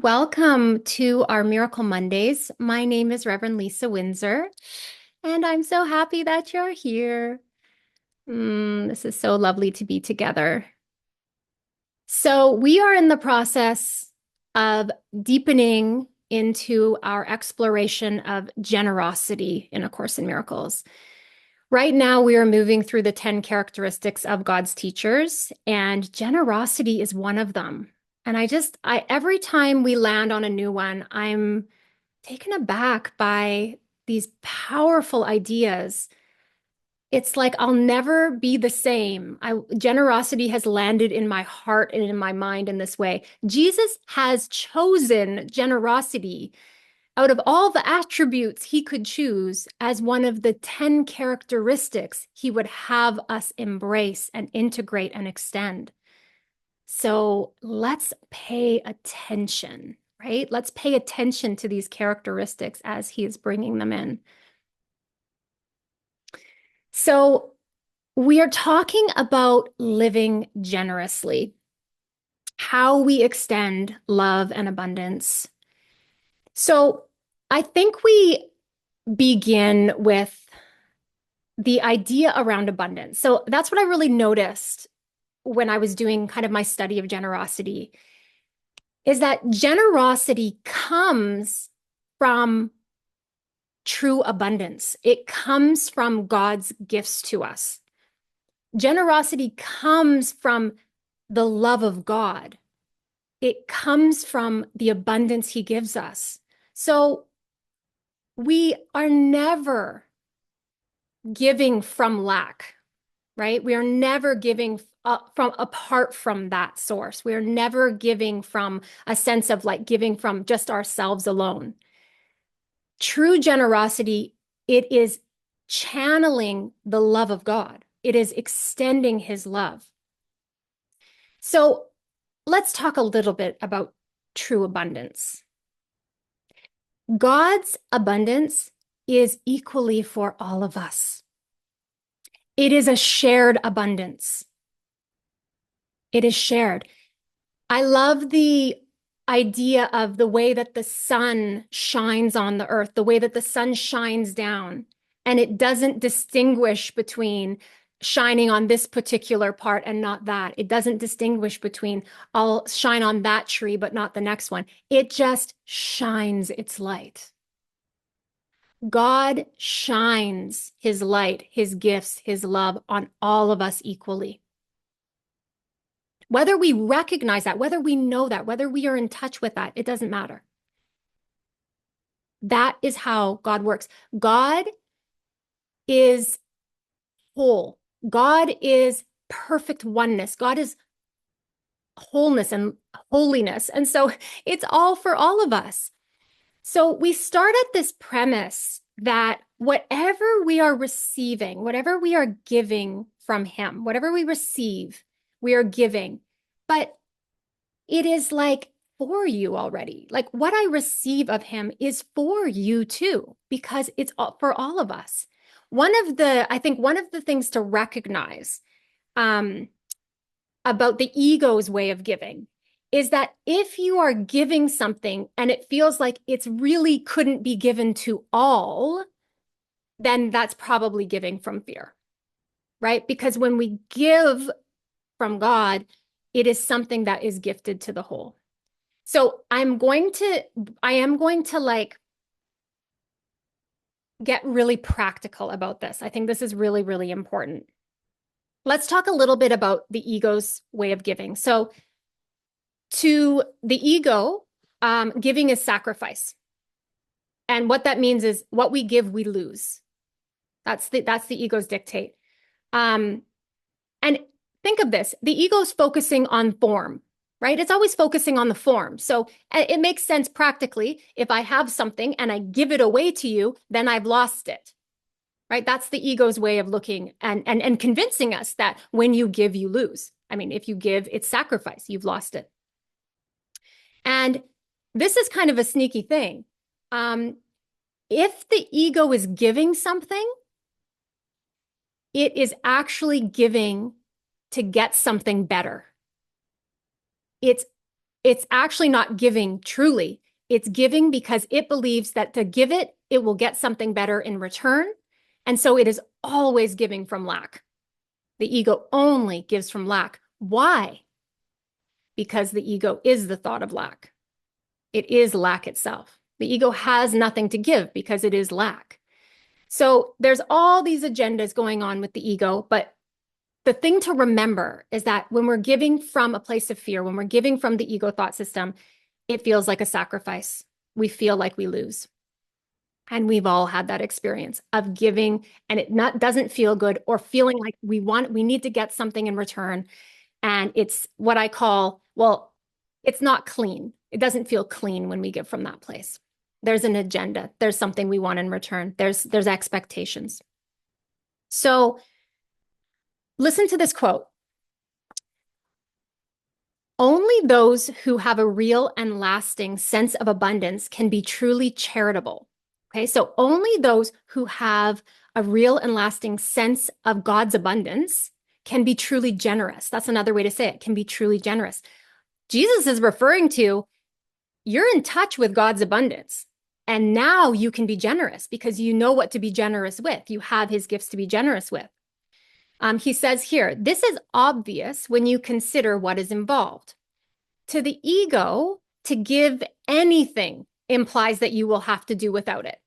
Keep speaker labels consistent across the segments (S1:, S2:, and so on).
S1: Welcome to our Miracle Mondays. My name is Reverend Lisa Windsor, and I'm so happy that you're here. This is so lovely to be together. So, we are in the process of deepening into our exploration of generosity in A Course in Miracles. Right now, we are moving through the 10 characteristics of God's teachers, and generosity is one of them. And every time we land on a new one, I'm taken aback by these powerful ideas. It's like I'll never be the same. Generosity has landed in my heart and in my mind in this way. Jesus has chosen generosity out of all the attributes he could choose as one of the 10 characteristics he would have us embrace and integrate and extend. So let's pay attention, right? Let's pay attention to these characteristics as he is bringing them in. So we are talking about living generously, how we extend love and abundance. So I think we begin with the idea around abundance. So that's what I really noticed when I was doing kind of my study of generosity, is that generosity comes from true abundance. It comes from God's gifts to us. Generosity comes from the love of God. It comes from the abundance he gives us. So we are never giving from lack, right? We are never giving from apart from that source. We are never giving from a sense of like giving from just ourselves alone. True generosity, it is channeling the love of God. It is extending his love. So let's talk a little bit about true abundance. God's abundance is equally for all of us. It is a shared abundance. It is shared. I love the idea of the way that the sun shines on the earth, the way that the sun shines down, and it doesn't distinguish between shining on this particular part and not that. It doesn't distinguish between I'll shine on that tree, but not the next one. It just shines its light. God shines his light, his gifts, his love on all of us equally. Whether we recognize that, whether we know that, whether we are in touch with that, it doesn't matter. That is how God works. God is whole. God is perfect oneness. God is wholeness and holiness. And so it's all for all of us. So we start at this premise that whatever we are receiving, whatever we are giving from him, whatever we receive, we are giving. But it is like for you already. Like what I receive of him is for you too, because it's for all of us. I think one of the things to recognize about the ego's way of giving is that if you are giving something and it feels like it's really couldn't be given to all, then that's probably giving from fear, right? Because when we give from God, it is something that is gifted to the whole. So I am going to like get really practical about this. I think this is really, really important. Let's talk a little bit about the ego's way of giving. So to the ego, giving is sacrifice. And what that means is what we give, we lose. That's the ego's dictate. And think of this, the ego's focusing on form, right? It's always focusing on the form. So it makes sense practically. If I have something and I give it away to you, then I've lost it, right? That's the ego's way of looking and convincing us that when you give, you lose. I mean, if you give, it's sacrifice, you've lost it. And this is kind of a sneaky thing. If the ego is giving something, it is actually giving to get something better. It's it's actually not giving truly. It's giving because it believes that to give it, it will get something better in return. And so it is always giving from lack. The ego only gives from lack. Why? Because the ego is the thought of lack. It is lack itself. The ego has nothing to give because it is lack. So there's all these agendas going on with the ego, but the thing to remember is that when we're giving from a place of fear, when we're giving from the ego thought system, it feels like a sacrifice. We feel like we lose. And we've all had that experience of giving and it doesn't feel good, or feeling like we need to get something in return. And it's what I call, well, it's not clean. It doesn't feel clean when we give from that place. There's an agenda. There's something we want in return. There's expectations. So listen to this quote. Only those who have a real and lasting sense of abundance can be truly charitable. Okay, so only those who have a real and lasting sense of God's abundance can be truly generous. That's another way to say it, can be truly generous. Jesus is referring to, you're in touch with God's abundance. And now you can be generous because you know what to be generous with. You have his gifts to be generous with. He says here, this is obvious when you consider what is involved. To the ego, to give anything implies that you will have to do without it.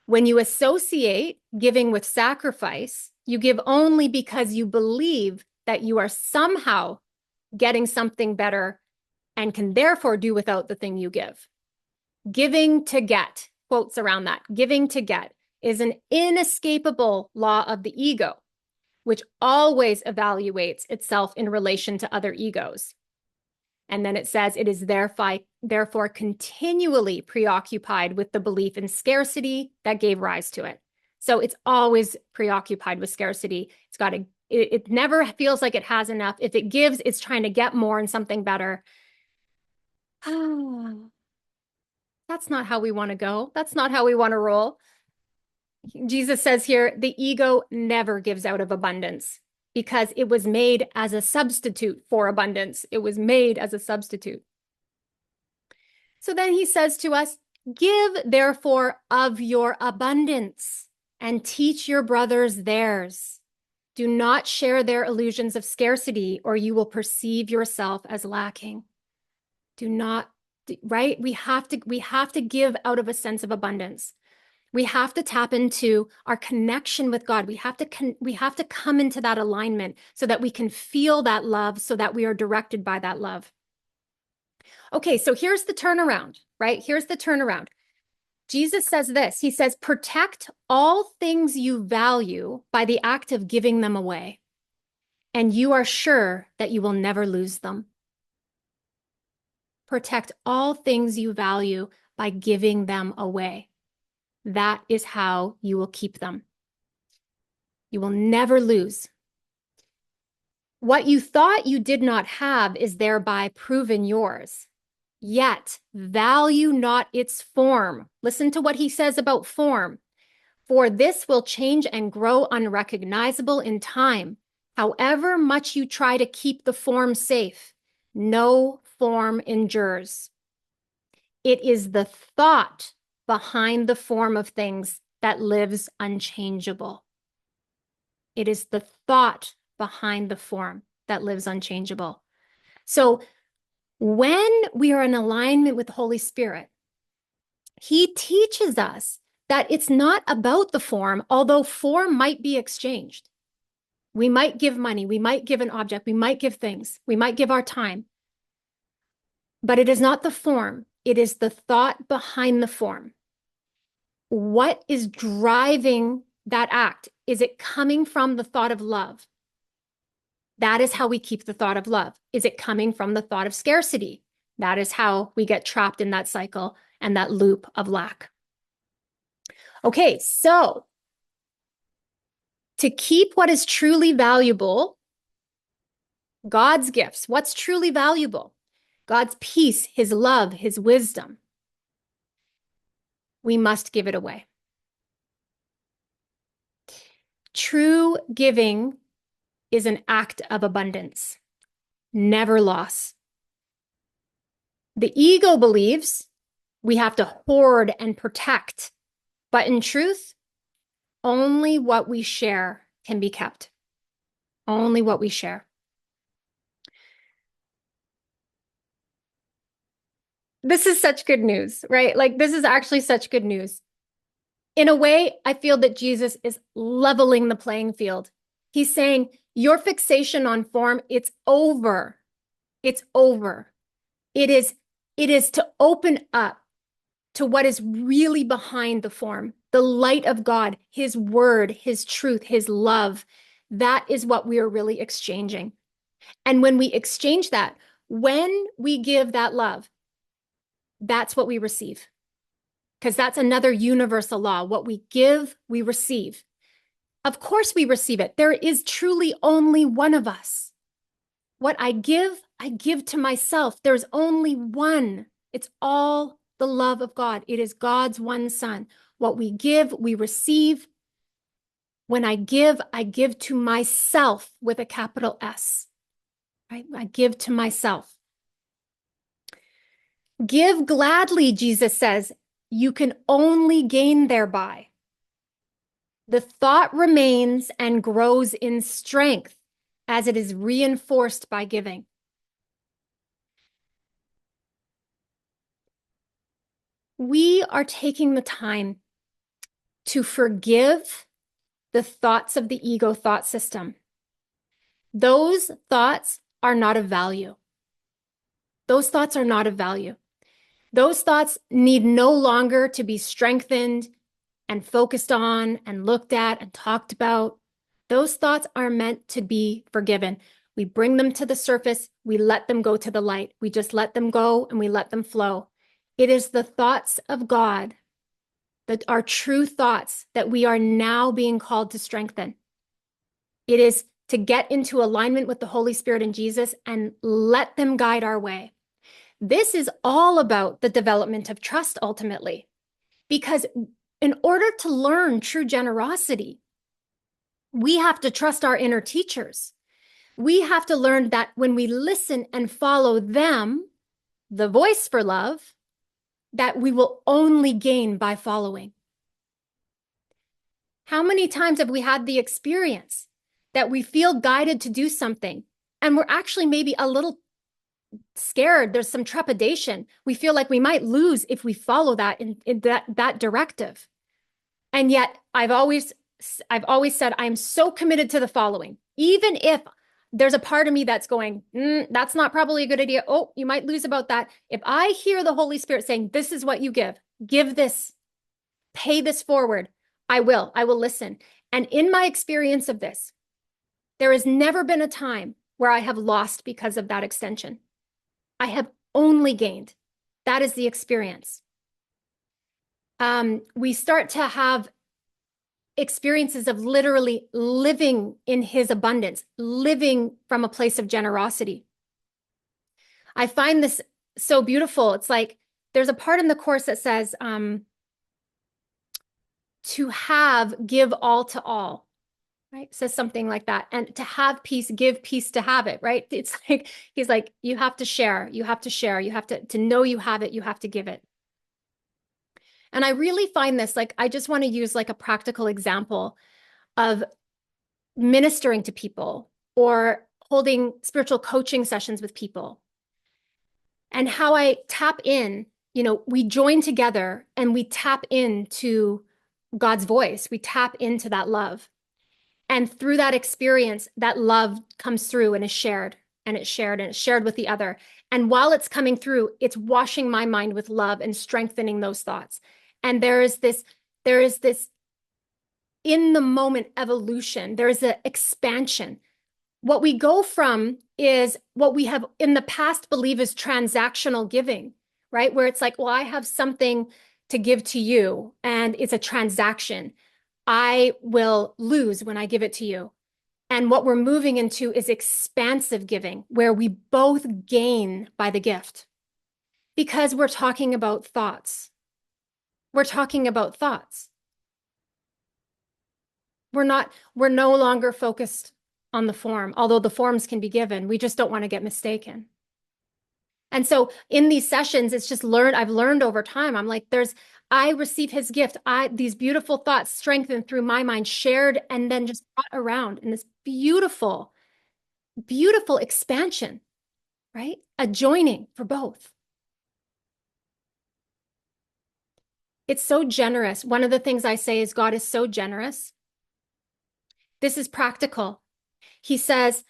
S1: When you associate giving with sacrifice, you give only because you believe that you are somehow getting something better and can therefore do without the thing you give. Giving to get, quotes around that, giving to get is an inescapable law of the ego, which always evaluates itself in relation to other egos. And then it says it is therefore continually preoccupied with the belief in scarcity that gave rise to it. So it's always preoccupied with scarcity. It never feels like it has enough. If it gives, it's trying to get more and something better. That's not how we want to go. That's not how we want to roll. Jesus says here, the ego never gives out of abundance because it was made as a substitute for abundance. It was made as a substitute. So then he says to us, give therefore of your abundance and teach your brothers theirs. Do not share their illusions of scarcity, or you will perceive yourself as lacking. Do not, right? We have to give out of a sense of abundance. We have to tap into our connection with God. We have to come into that alignment so that we can feel that love, so that we are directed by that love. Okay, so here's the turnaround, right? Here's the turnaround. Jesus says this. He says, protect all things you value by the act of giving them away, and you are sure that you will never lose them. Protect all things you value by giving them away. That is how you will keep them. You will never lose. What you thought you did not have is thereby proven yours. Yet value not its form. Listen to what he says about form. For this will change and grow unrecognizable in time. However much you try to keep the form safe, no form endures. It is the thought behind the form of things that lives unchangeable. It is the thought behind the form that lives unchangeable. So when we are in alignment with the Holy Spirit, he teaches us that it's not about the form, although form might be exchanged. We might give money, we might give an object, we might give things, we might give our time. But it is not the form, it is the thought behind the form. What is driving that act? Is it coming from the thought of love? That is how we keep the thought of love. Is it coming from the thought of scarcity? That is how we get trapped in that cycle and that loop of lack. Okay, so to keep what is truly valuable, God's gifts, what's truly valuable? God's peace, his love, his wisdom. We must give it away. True giving is an act of abundance, never loss. The ego believes we have to hoard and protect, but in truth, only what we share can be kept. Only what we share. This is such good news, right? Like, this is actually such good news. In a way, I feel that Jesus is leveling the playing field. He's saying, your fixation on form, it's over. It's over. It is to open up to what is really behind the form, the light of God, his word, his truth, his love. That is what we are really exchanging. And when we exchange that, when we give that love, that's what we receive. Because that's another universal law. What we give, we receive. Of course, we receive it. There is truly only one of us. What I give to myself. There's only one. It's all the love of God. It is God's one Son. What we give, we receive. When I give to myself with a capital S. Right? I give to myself. Give gladly, Jesus says. You can only gain thereby. The thought remains and grows in strength as it is reinforced by giving. We are taking the time to forgive the thoughts of the ego thought system. Those thoughts are not of value. Those thoughts are not of value. Those thoughts need no longer to be strengthened and focused on and looked at and talked about. Those thoughts are meant to be forgiven. We bring them to the surface. We let them go to the light. We just let them go and we let them flow. It is the thoughts of God that are true thoughts that we are now being called to strengthen. It is to get into alignment with the Holy Spirit and Jesus and let them guide our way. This is all about the development of trust ultimately, because in order to learn true generosity, we have to trust our inner teachers. We have to learn that when we listen and follow them, the voice for love, that we will only gain by following. How many times have we had the experience that we feel guided to do something and we're actually maybe a little scared, there's some trepidation. We feel like we might lose if we follow that in that directive. And yet I've always said I'm so committed to the following, even if there's a part of me that's going, that's not probably a good idea. Oh, you might lose about that. If I hear the Holy Spirit saying, this is what you give this, pay this forward, I will listen. And in my experience of this, there has never been a time where I have lost because of that extension. I have only gained. That is the experience. We start to have experiences of literally living in his abundance, living from a place of generosity. I find this so beautiful. It's like there's a part in the course that says, to have, give all to all, right? It says something like that. And to have peace, give peace to have it, right? It's like, he's like, you have to share, you have to share, you have to know you have it, you have to give it. And I really find this, like, I just want to use like a practical example of ministering to people or holding spiritual coaching sessions with people and how I tap in, we join together and we tap into God's voice. We tap into that love. And through that experience, that love comes through and is shared and it's shared and it's shared with the other. And while it's coming through, it's washing my mind with love and strengthening those thoughts. And there is this in the moment evolution. There is an expansion. What we go from is what we have in the past believe is transactional giving, right? Where it's like, well, I have something to give to you and it's a transaction. I will lose when I give it to you. And what we're moving into is expansive giving, where we both gain by the gift. Because we're talking about thoughts. We're talking about thoughts. We're no longer focused on the form, although the forms can be given. We just don't want to get mistaken. And so in these sessions, it's just I've learned over time. I'm like, I receive his gift. These beautiful thoughts strengthened through my mind, shared, and then just brought around in this beautiful, beautiful expansion, right? A joining for both. It's so generous. One of the things I say is God is so generous. This is practical. He says,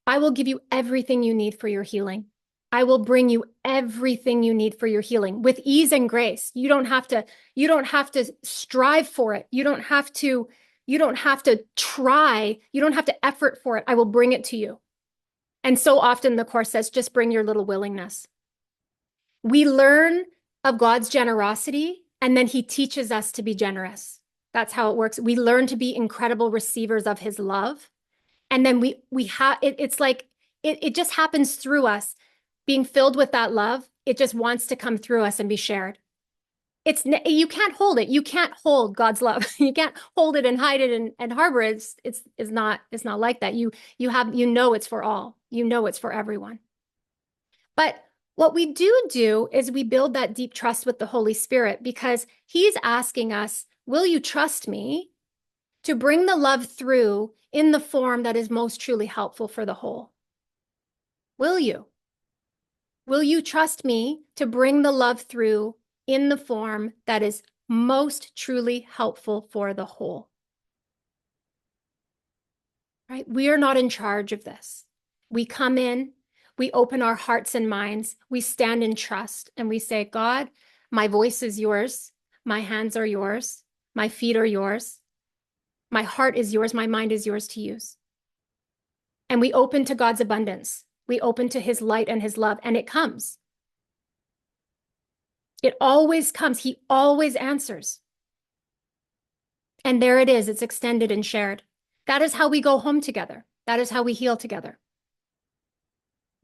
S1: I will give you everything you need for your healing. I will bring you everything you need for your healing with ease and grace. You don't have to strive for it. You don't have to try. You don't have to effort for it. I will bring it to you. And so often the Course says, just bring your little willingness. We learn of God's generosity, and then he teaches us to be generous. That's how it works. We learn to be incredible receivers of his love. And then we have it's like it just happens through us being filled with that love. It just wants to come through us and be shared. You can't hold it. You can't hold God's love. You can't hold it and hide it and harbor it. It's not like that. You know it's for all. You know it's for everyone. But what we do is we build that deep trust with the Holy Spirit, because he's asking us, will you trust me to bring the love through in the form that is most truly helpful for the whole? Will you? Will you trust me to bring the love through in the form that is most truly helpful for the whole? Right? We are not in charge of this. We come in, we open our hearts and minds, we stand in trust, and we say, God, my voice is yours, my hands are yours, my feet are yours, my heart is yours, my mind is yours to use. And we open to God's abundance. We open to his light and his love, and it comes. It always comes. He always answers. And there it is. It's extended and shared. That is how we go home together. That is how we heal together.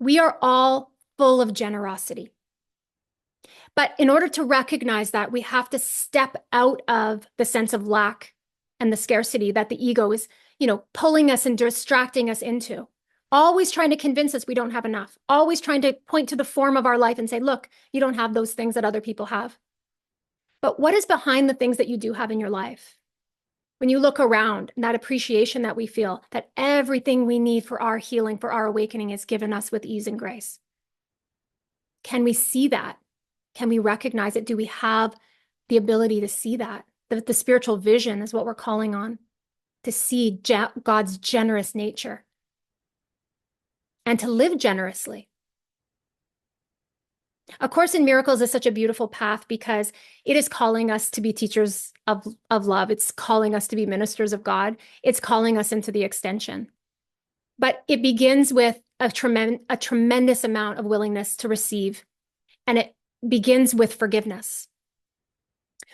S1: We are all full of generosity. But in order to recognize that, we have to step out of the sense of lack and the scarcity that the ego is, pulling us and distracting us into. Always trying to convince us we don't have enough. Always trying to point to the form of our life and say, look, you don't have those things that other people have. But what is behind the things that you do have in your life? When you look around, and that appreciation that we feel, that everything we need for our healing, for our awakening is given us with ease and grace. Can we see that? Can we recognize it? Do we have the ability to see that? The spiritual vision is what we're calling on, to see God's generous nature and to live generously. A Course in Miracles is such a beautiful path because it is calling us to be teachers of love. It's calling us to be ministers of God. It's calling us into the extension. But it begins with a tremendous amount of willingness to receive. And it begins with forgiveness.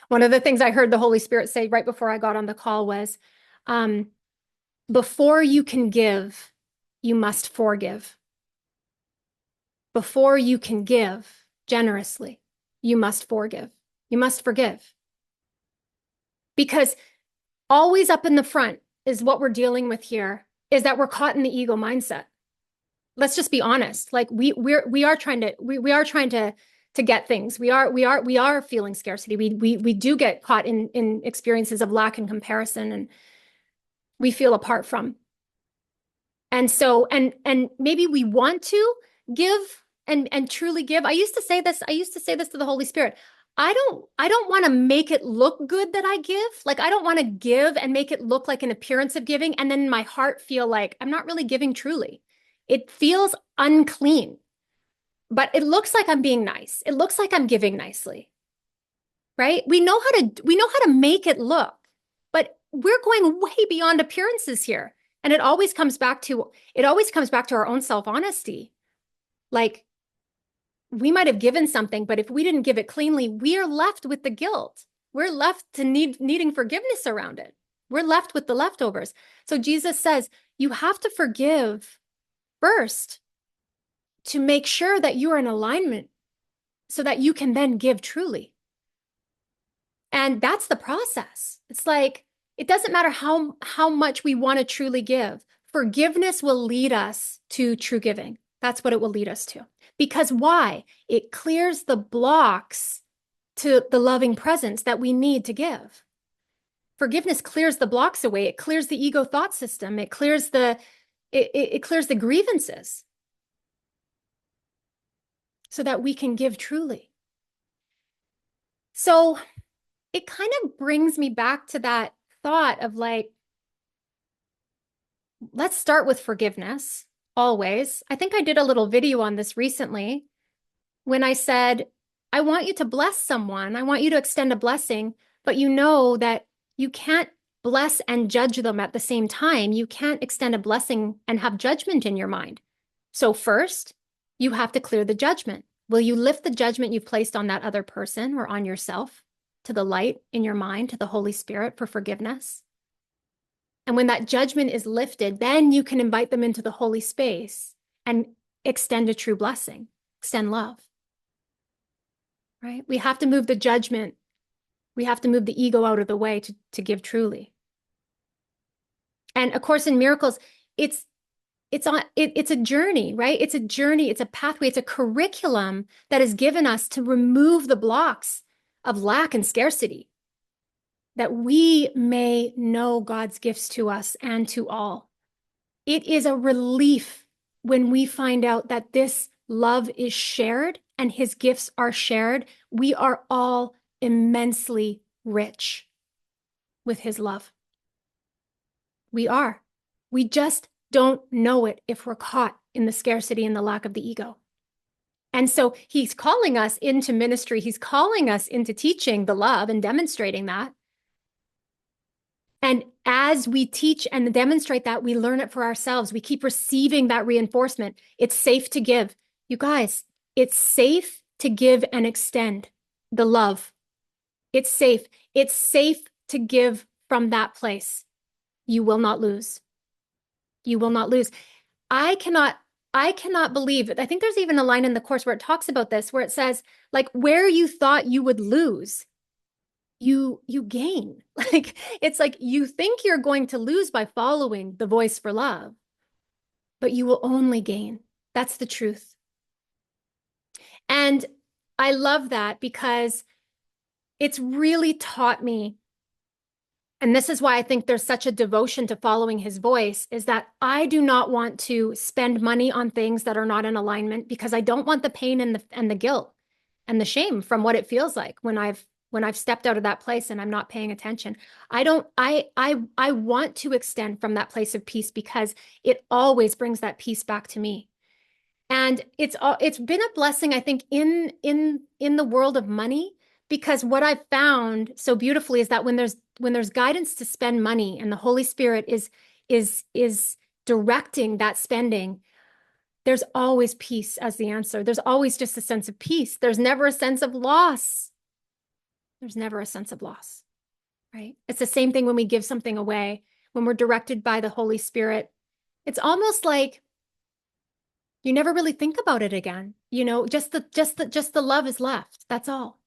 S1: One of the things I heard the Holy Spirit say right before I got on the call was, before you can give, you must forgive. Before you can give generously, you must forgive. You must forgive. Because always up in the front is what we're dealing with here, is that we're caught in the ego mindset. Let's just be honest. Like we are trying to get things. We are feeling scarcity. We do get caught in experiences of lack and comparison, and we feel apart from. And so, and maybe we want to give and truly give. I used to say this to the Holy Spirit. I don't want to make it look good that I give. Like, I don't want to give and make it look like an appearance of giving, and then in my heart feel like I'm not really giving truly. It feels unclean, but it looks like I'm being nice. It looks like I'm giving nicely, right? We know how to make it look, but we're going way beyond appearances here. And it always comes back to our own self-honesty. Like, we might have given something, but if we didn't give it cleanly, we are left with the guilt. We're left to needing forgiveness around it. We're left with the leftovers. So Jesus says, you have to forgive first to make sure that you are in alignment so that you can then give truly. And that's the process. It's like, it doesn't matter how much we want to truly give. Forgiveness will lead us to true giving. That's what it will lead us to. Because why? It clears the blocks to the loving presence that we need to give. Forgiveness clears the blocks away. It clears the ego thought system. It clears it clears the grievances so that we can give truly. So it kind of brings me back to that thought of like, let's start with forgiveness always. I think I did a little video on this recently when I said, I want you to bless someone. I want you to extend a blessing, but you know that you can't bless and judge them at the same time. You can't extend a blessing and have judgment in your mind. So first, you have to clear the judgment. Will you lift the judgment you've placed on that other person or on yourself to the light in your mind, to the Holy Spirit for forgiveness? And when that judgment is lifted, then you can invite them into the holy space and extend a true blessing, extend love. Right? We have to move the judgment. We have to move the ego out of the way to give truly. And A Course in Miracles, it's a journey, right? It's a journey, it's a pathway, it's a curriculum that is given us to remove the blocks of lack and scarcity, that we may know God's gifts to us and to all. It is a relief when we find out that this love is shared and his gifts are shared. We are all immensely rich with his love. We are. We just don't know it if we're caught in the scarcity and the lack of the ego. And so he's calling us into ministry. He's calling us into teaching the love and demonstrating that. And as we teach and demonstrate that, we learn it for ourselves. We keep receiving that reinforcement. It's safe to give. You guys, it's safe to give and extend the love. It's safe. It's safe to give from that place. You will not lose. You will not lose. I cannot believe it. I think there's even a line in the Course where it talks about this, where it says, like, where you thought you would lose, you gain. Like, it's like you think you're going to lose by following the voice for love, but you will only gain. That's the truth. And I love that because it's really taught me, and this is why I think there's such a devotion to following his voice, is that I do not want to spend money on things that are not in alignment, because I don't want the pain and the guilt and the shame from what it feels like when I've stepped out of that place and I'm not paying attention. I want to extend from that place of peace, because it always brings that peace back to me. And it's been a blessing, I think, in the world of money, because what I've found so beautifully is that when there's guidance to spend money and the Holy Spirit is directing that spending, there's always peace as the answer. There's always just a sense of peace. There's never a sense of loss. There's never a sense of loss, right? It's the same thing when we give something away, when we're directed by the Holy Spirit. It's almost like you never really think about it again. You know, just the love is left. That's all.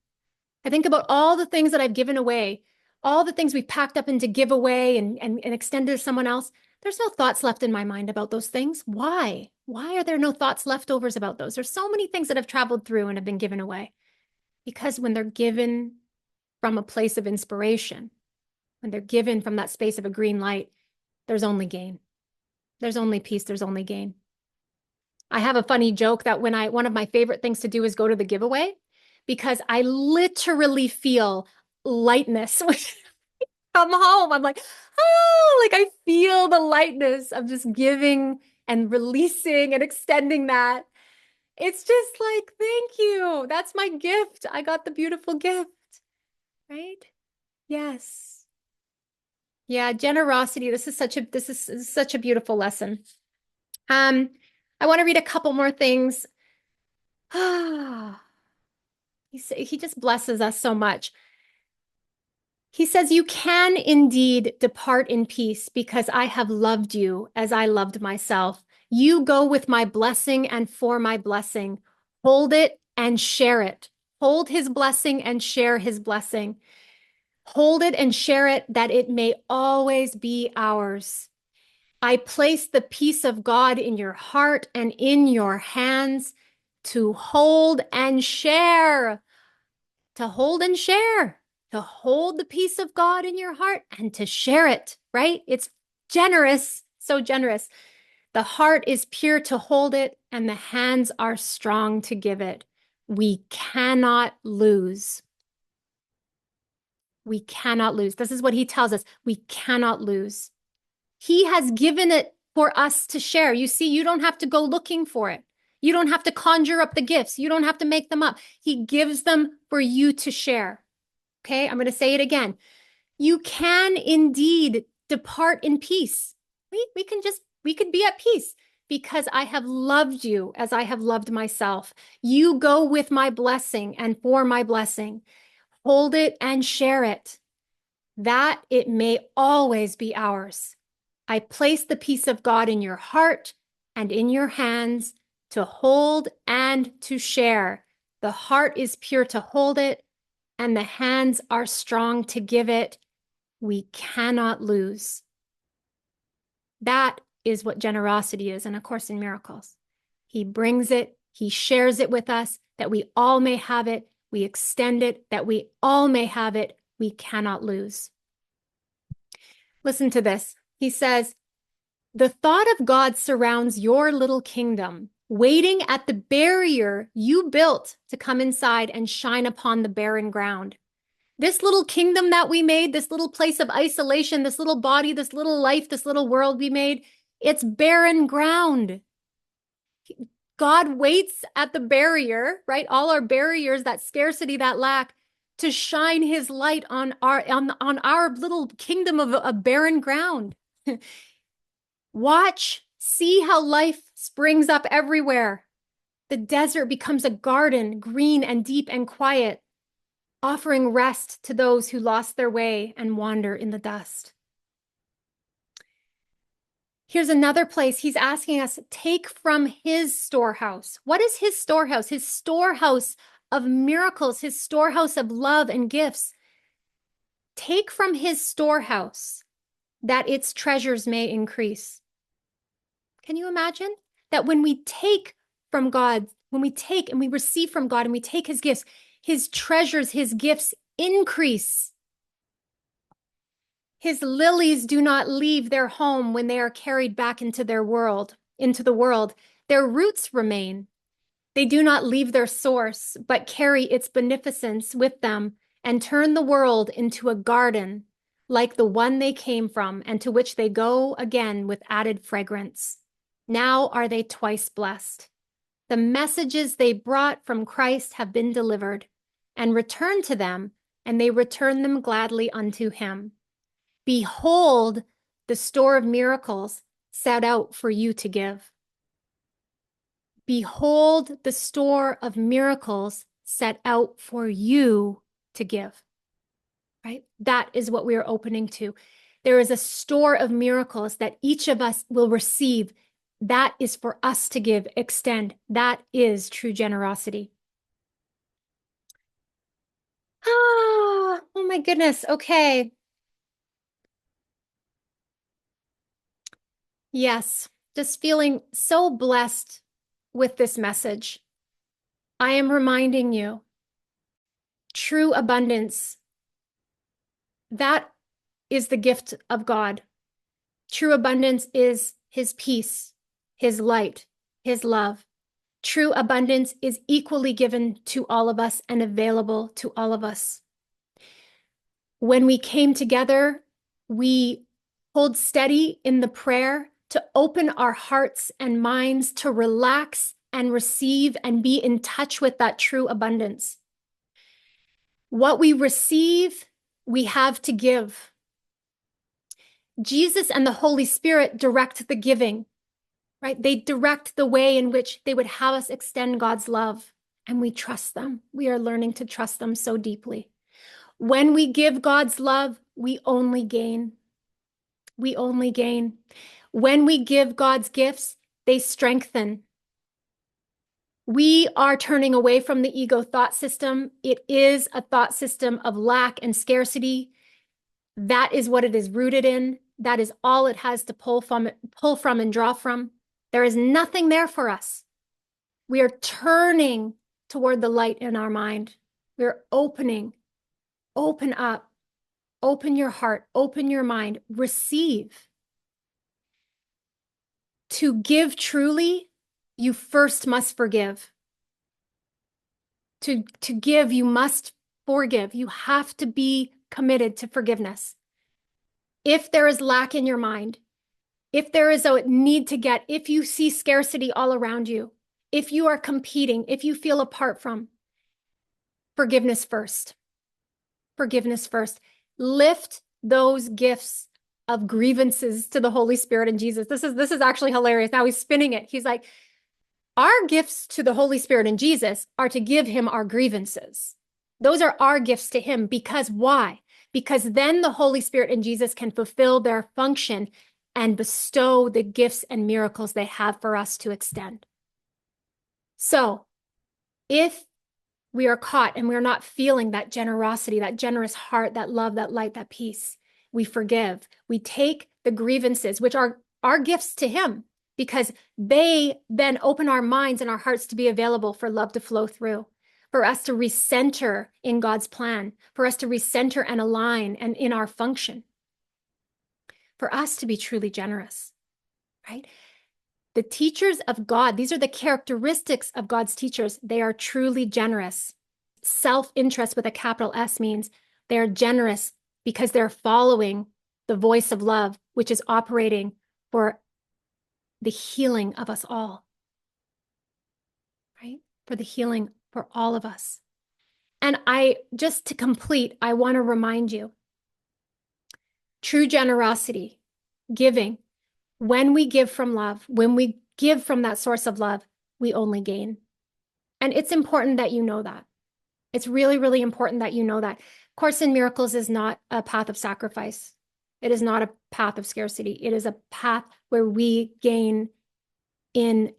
S1: I think about all the things that I've given away, all the things we've packed up into give away and extended to someone else. There's no thoughts left in my mind about those things. Why? Why are there no thoughts leftovers about those? There's so many things that have traveled through and have been given away. Because when they're given from a place of inspiration, when they're given from that space of a green light, there's only gain. There's only peace. There's only gain. I have a funny joke that one of my favorite things to do is go to the giveaway, because I literally feel lightness when I come home. I'm like, oh, like I feel the lightness of just giving and releasing and extending that. It's just like, thank you. That's my gift. I got the beautiful gift, right? Yes. Yeah, generosity. This is such a beautiful lesson. I want to read a couple more things. He just blesses us so much. He says, you can indeed depart in peace, because I have loved you as I loved myself. You go with my blessing and for my blessing. Hold it and share it. Hold his blessing and share his blessing. Hold it and share it, that it may always be ours. I place the peace of God in your heart and in your hands to hold and share, to hold and share, to hold the peace of God in your heart and to share it, right? It's generous, so generous. The heart is pure to hold it, and the hands are strong to give it. We cannot lose. We cannot lose. This is what he tells us. We cannot lose. He has given it for us to share. You see, you don't have to go looking for it. You don't have to conjure up the gifts. You don't have to make them up. He gives them for you to share. Okay, I'm going to say it again. You can indeed depart in peace. We could be at peace because I have loved you as I have loved myself. You go with my blessing and for my blessing. Hold it and share it, that it may always be ours. I place the peace of God in your heart and in your hands to hold and to share. The heart is pure to hold it, and the hands are strong to give it. We cannot lose. That is what generosity is in A Course in Miracles. He brings it, he shares it with us, that we all may have it. We extend it, that we all may have it. We cannot lose. Listen to this. He says, the thought of God surrounds your little kingdom, waiting at the barrier you built to come inside and shine upon the barren ground. This little kingdom that we made, this little place of isolation, this little body, this little life, this little world we made, it's barren ground. God waits at the barrier, right? All our barriers, that scarcity, that lack, to shine his light on our little kingdom of a barren ground. Watch, see how life springs up everywhere. The desert becomes a garden, green and deep and quiet, offering rest to those who lost their way and wander in the dust. Here's another place he's asking us, take from his storehouse. What is his storehouse? His storehouse of miracles, his storehouse of love and gifts. Take from his storehouse that its treasures may increase. Can you imagine that when we take from God, when we take and we receive from God and we take his gifts, his treasures, his gifts increase. His lilies do not leave their home when they are carried back into the world. Their roots remain. They do not leave their source, but carry its beneficence with them and turn the world into a garden like the one they came from and to which they go again with added fragrance. Now are they twice blessed. The messages they brought from Christ have been delivered and returned to them, and they return them gladly unto him. Behold, the store of miracles set out for you to give. Behold, the store of miracles set out for you to give. Right? That is what we are opening to. There is a store of miracles that each of us will receive. That is for us to give, extend. That is true generosity. Oh my goodness. Okay. Yes, just feeling so blessed with this message. I am reminding you, true abundance, that is the gift of God. True abundance is his peace, his light, his love. True abundance is equally given to all of us and available to all of us. When we came together, we hold steady in the prayer to open our hearts and minds to relax and receive and be in touch with that true abundance. What we receive, we have to give. Jesus and the Holy Spirit direct the giving, right? They direct the way in which they would have us extend God's love, and we trust them. We are learning to trust them so deeply. When we give God's love, we only gain. We only gain. When we give God's gifts, they strengthen. We are turning away from the ego thought system. It is a thought system of lack and scarcity. That is what it is rooted in. that is all it has to pull from and draw from. There is nothing there for us. We are turning toward the light in our mind. We're opening. Open up. Open your heart. Open your mind. Receive. To give truly, you first must forgive. To give, you must forgive. You have to be committed to forgiveness. If there is lack in your mind, if there is a need to get, if you see scarcity all around you, if you are competing, if you feel apart from, forgiveness first. Forgiveness first. Lift those gifts of grievances to the Holy Spirit and Jesus. This is actually hilarious. Now he's spinning it. He's like, our gifts to the Holy Spirit and Jesus are to give him our grievances. Those are our gifts to him. Because why? Because then the Holy Spirit and Jesus can fulfill their function and bestow the gifts and miracles they have for us to extend. So if we are caught and we're not feeling that generosity, that generous heart, that love, that light, that peace, we forgive. We take the grievances, which are our gifts to him, because they then open our minds and our hearts to be available for love to flow through, for us to recenter in God's plan, for us to recenter and align and in our function, for us to be truly generous, right? The teachers of God, these are the characteristics of God's teachers. They are truly generous. Self-interest with a capital S means they are generous because they're following the voice of love, which is operating for the healing of us all, right? For the healing for all of us. And just to complete, I want to remind you, true generosity, giving, when we give from love, when we give from that source of love, we only gain. And it's important that you know that. It's really, really important that you know that. Course in Miracles is not a path of sacrifice. It is not a path of scarcity. It is a path where we gain in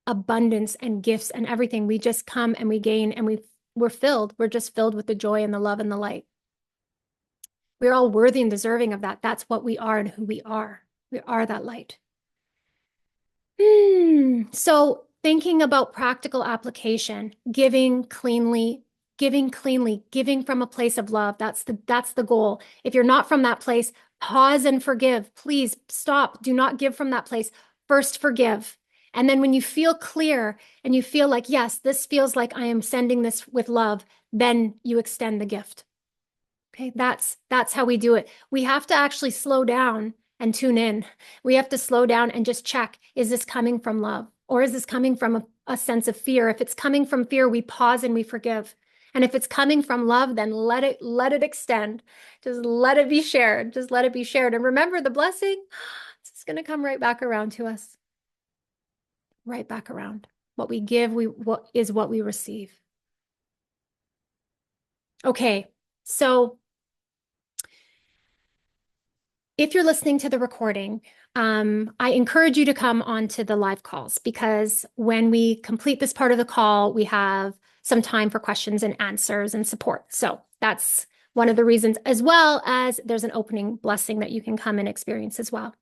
S1: abundance and gifts and everything. We just come and we gain and we're filled. We're just filled with the joy and the love and the light. We're all worthy and deserving of that. That's what we are and who we are. We are that light. So thinking about practical application, giving cleanly, giving from a place of love. That's the goal. If you're not from that place, pause and forgive. Please stop. Do not give from that place. First forgive. And then when you feel clear and you feel like, yes, this feels like I am sending this with love, then you extend the gift. Okay, that's how we do it. We have to actually slow down and tune in. We have to slow down and just check, is this coming from love? Or is this coming from a sense of fear? If it's coming from fear, we pause and we forgive. And if it's coming from love, then let it extend. Just let it be shared. Just let it be shared. And remember, the blessing, it's going to come right back around to us. Right back around. What we give, what is what we receive. Okay, so if you're listening to the recording, I encourage you to come onto the live calls, because when we complete this part of the call, we have some time for questions and answers and support. So that's one of the reasons, as well as there's an opening blessing that you can come and experience as well.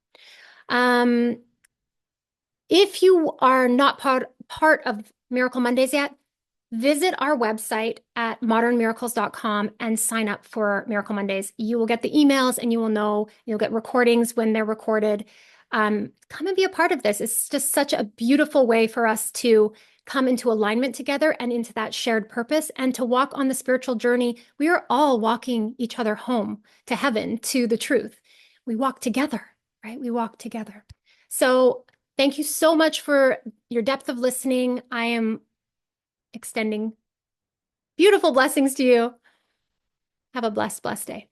S1: If you are not part of Miracle Mondays yet, visit our website at modernmiracles.com and sign up for Miracle Mondays. You will get the emails and you will know, you'll get recordings when they're recorded. Come and be a part of this. It's just such a beautiful way for us to come into alignment together and into that shared purpose and to walk on the spiritual journey. We are all walking each other home to heaven, to the truth. We walk together, right? We walk together. So thank you so much for your depth of listening. I am extending beautiful blessings to you. Have a blessed day.